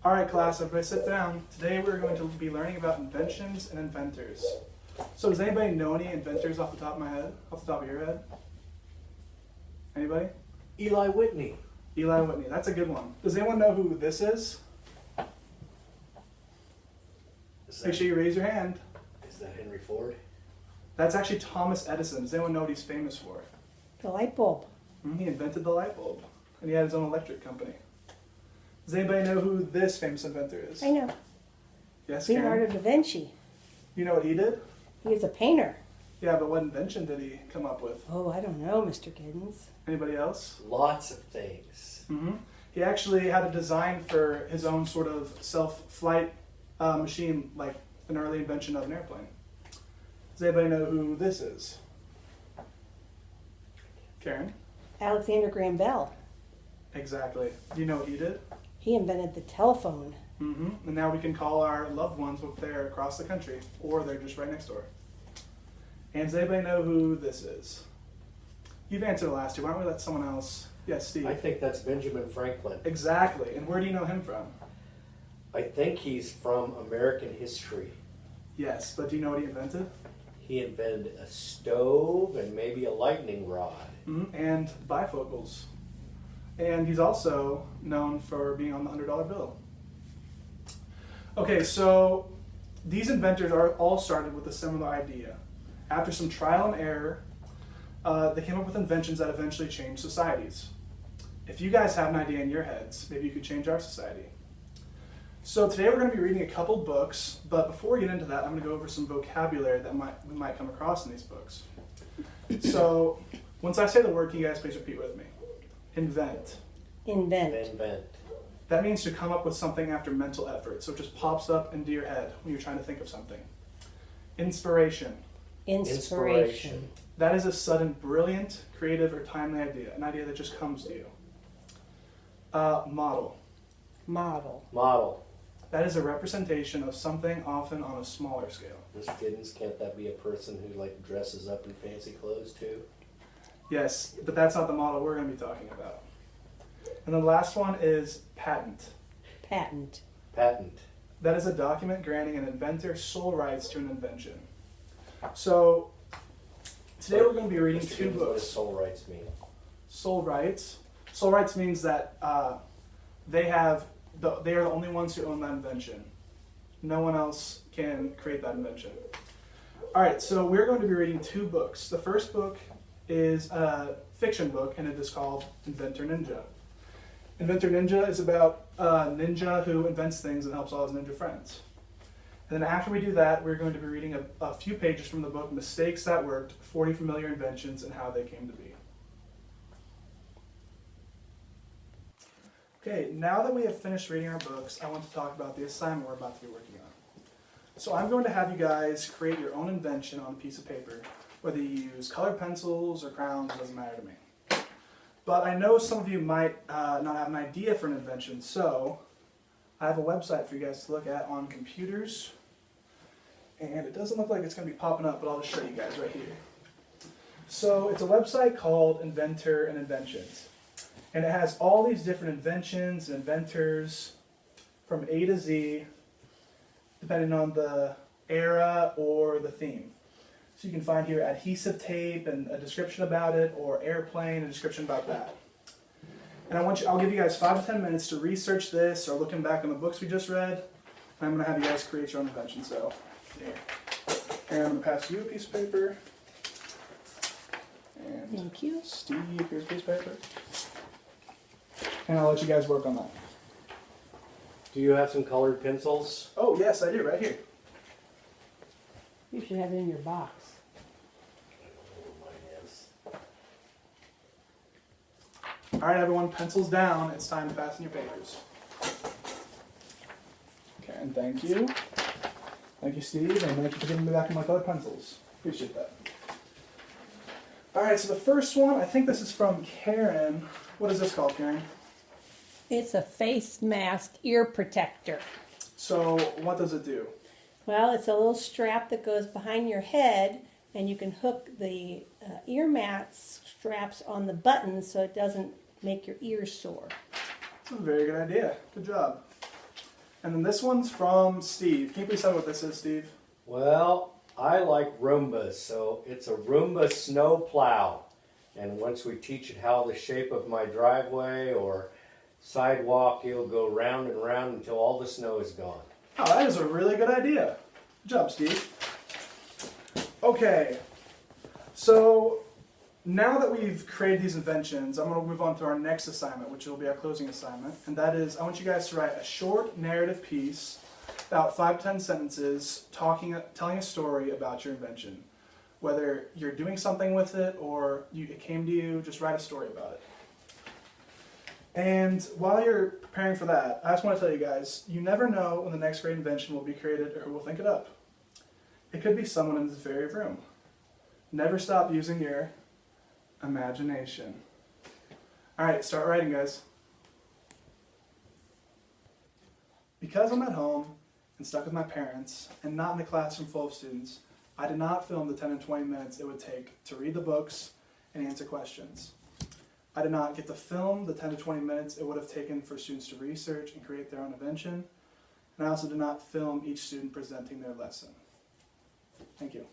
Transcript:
All right, class, everybody sit down. Today we're going to be learning about inventions and inventors. So does anybody know any inventors off the top of my head? Off the top of your head? Anybody? Eli Whitney. Eli Whitney, that's a good one. Does anyone know who this is? Make sure you raise your hand. Is that Henry Ford? That's actually Thomas Edison. Does anyone know what he's famous for? The light bulb. He invented the light bulb, and he had his own electric company. Does anybody know who this famous inventor is? I know. Yes, Leonardo Karen? da Vinci. You know what he did? He was a painter. Yeah, but what invention did he come up with? Oh, I don't know, Mr. Giddens. Anybody else? Lots of things. He actually had a design for his own sort of self-flight machine, like an early invention of an airplane. Does anybody know who this is? Karen? Alexander Graham Bell. Exactly. Do you know what he did? He invented the telephone. And now we can call our loved ones if they're across the country, or they're just right next door. And does anybody know who this is? You've answered the last two. Why don't we let someone else? Yes, Steve. I think that's Benjamin Franklin. Exactly. And where do you know him from? I think he's from American history. Yes, but do you know what he invented? He invented a stove and maybe a lightning rod. And bifocals. And he's also known for being on the $100 bill. Okay, so these inventors are all started with a similar idea. After some trial and error, they came up with inventions that eventually changed societies. If you guys have an idea in your heads, maybe you could change our society. So today we're going to be reading a couple books, but before we get into that, I'm going to go over some vocabulary that we might come across in these books. So once I say the word, can you guys please repeat with me? Invent. Invent. Invent. That means to come up with something after mental effort, so it just pops up into your head when you're trying to think of something. Inspiration. Inspiration. That is a sudden, brilliant, creative, or timely idea, an idea that just comes to you. Model. Model. Model. That is a representation of something, often on a smaller scale. Miss Giddens, can't that be a person who like dresses up in fancy clothes too? Yes, but that's not the model we're going to be talking about. And the last one is patent. Patent. Patent. That is a document granting an inventor sole rights to an invention. So today we're going to be reading Mr. two Giddens, what does books. soul rights mean? Sole rights. Sole rights means that they are the only ones who own that invention. No one else can create that invention. All right, so we're going to be reading two books. The first book is a fiction book, and it is called Inventor Ninja. Inventor Ninja is about a ninja who invents things and helps all his ninja friends. And then after we do that, we're going to be reading a few pages from the book Mistakes That Worked, 40 Familiar Inventions and How They Came to Be. Okay, now that we have finished reading our books, I want to talk about the assignment we're about to be working on. So I'm going to have you guys create your own invention on a piece of paper. Whether you use colored pencils or crayons, doesn't matter to me. But I know some of you might not have an idea for an invention, so I have a website for you guys to look at on computers. And it doesn't look like it's going to be popping up, but I'll just show you guys right here. So it's a website called Inventor and Inventions. And it has all these different inventions and inventors from A to Z, depending on the era or the theme. So you can find here adhesive tape and a description about it, or airplane, a description about that. And I'll give you guys 5 to 10 minutes to research this or looking back on the books we just read. And I'm going to have you guys create your own invention. So here. And I'm going to pass you a piece of paper. And Thank you. Steve, here's a piece of paper. And I'll let you guys work on that. Do you have some colored pencils? Oh, yes, I do, right here. You should have it in your box. Mine is. All right, everyone, pencils down. It's time to pass in your papers. Okay, and thank you. Thank you, Steve, and thank you for giving me back my colored pencils. Appreciate that. All right, so the first one, I think this is from Karen. What is this called, Karen? It's a face mask ear protector. So what does it do? Well, it's a little strap that goes behind your head, and you can hook the ear mat straps on the buttons so it doesn't make your ears sore. That's a very good idea. Good job. And then this one's from Steve. Can you please tell me what this is, Steve? Well, I like Roombas, so it's a Roomba snow plow. And once we teach it how the shape of my driveway or sidewalk, it'll go round and round until all the snow is gone. Oh, that is a really good idea. Good job, Steve. Okay, so now that we've created these inventions, I'm going to move on to our next assignment, which will be our closing assignment. And that is, I want you guys to write a short narrative piece, about 5 to 10 sentences, telling a story about your invention. Whether you're doing something with it or it came to you, just write a story about it. And while you're preparing for that, I just want to tell you guys, you never know when the next great invention will be created or who will think it up. It could be someone in this very room. Never stop using your imagination. All right, start writing, guys. Because I'm at home and stuck with my parents and not in a classroom full of students, I did not film the 10 and 20 minutes it would take to read the books and answer questions. I did not get to film the 10 to 20 minutes it would have taken for students to research and create their own invention. And I also did not film each student presenting their lesson. Thank you.